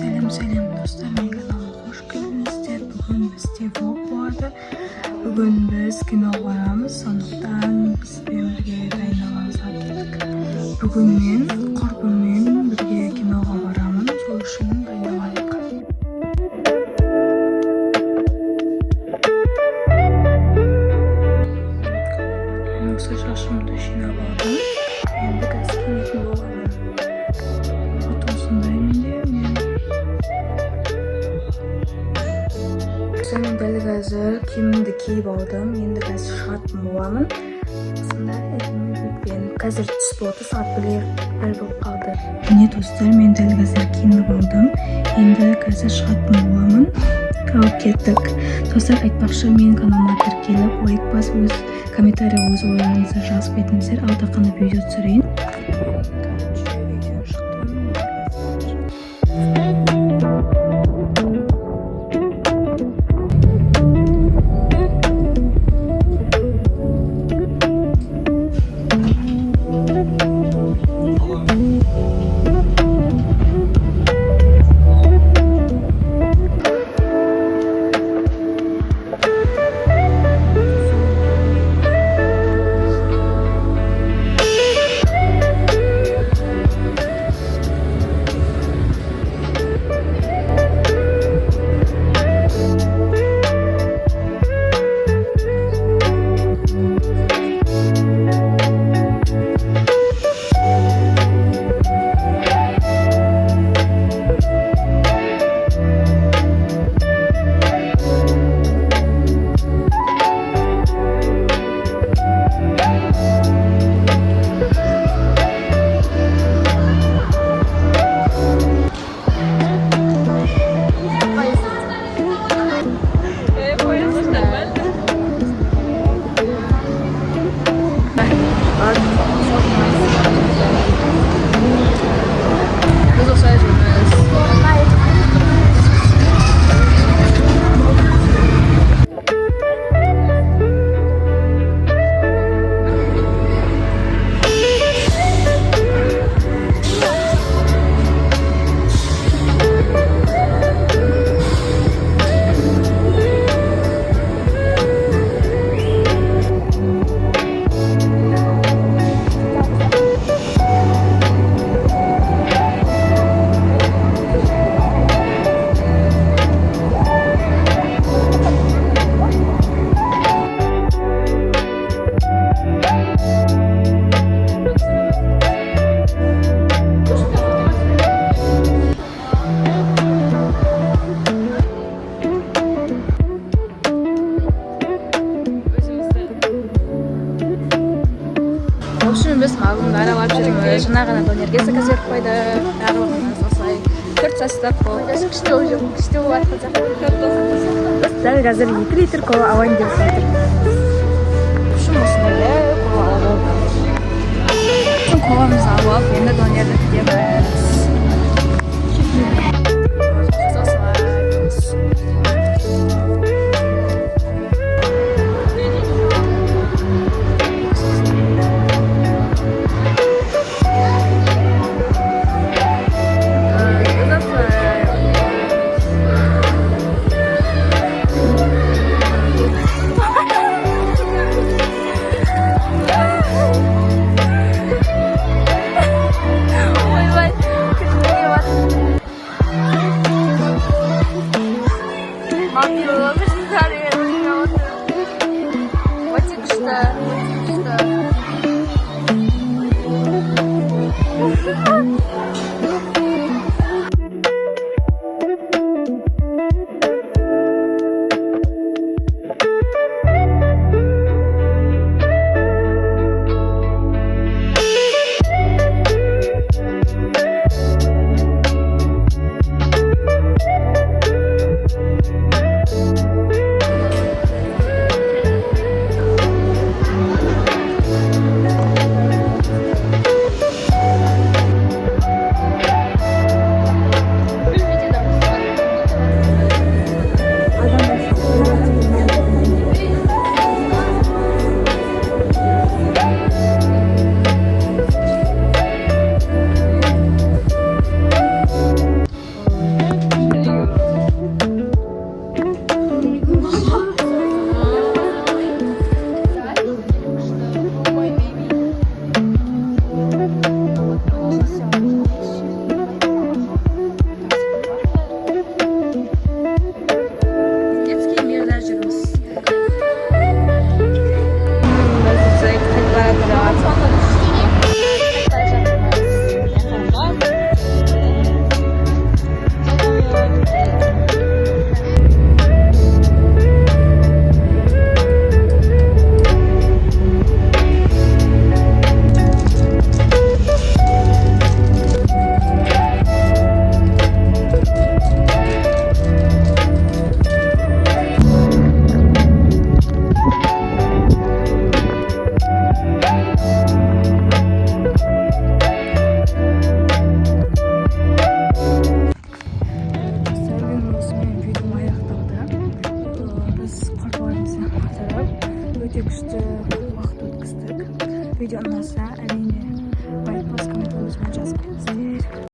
Сәлем достар, мен каналыма қош келдіңіздер. Бүгін бізде влог болады. Бүгін біз киноға барамыз, сондықтан бізбен бірге дайындаламызға кеттік. Бүгін мен құрбыммен бірге киноға барамын, сол үшін дайындалайық. Осы шашымды жинап алдым. Енді қазір киінетін боламын. Мен дәл қазір киімімді киіп алдым. Енді қазір шығатын боламын. Қазір түс болды, сағат 1 болып қалды. Міне достар, мен дәл қазір киініп алдым. Енді қазір шығатын боламын. Алып кеттік. Достар, айтпақшы, мен каналыма тіркеліп, лайк басып, өз комментария өз ойларыңызды жазып кетіңіздер. Ал тақаны видео түсірейін. Біз мағлұмды аралап жүрміз. Жаңа ғана донерге заказ беріп қойды. Барлығымыз осылай төрт састық болды. Күшті болады қазақ. Біз дәл қазір 2 литр кола алайын деп жатырмыз. Үшін осындай кола алып алдық. Коламызды алып, енді донерді күтеміз. өте күшті уақыт өткіздік. Видео ұнаса әрине лайк басып коммент жазып беріңіздер.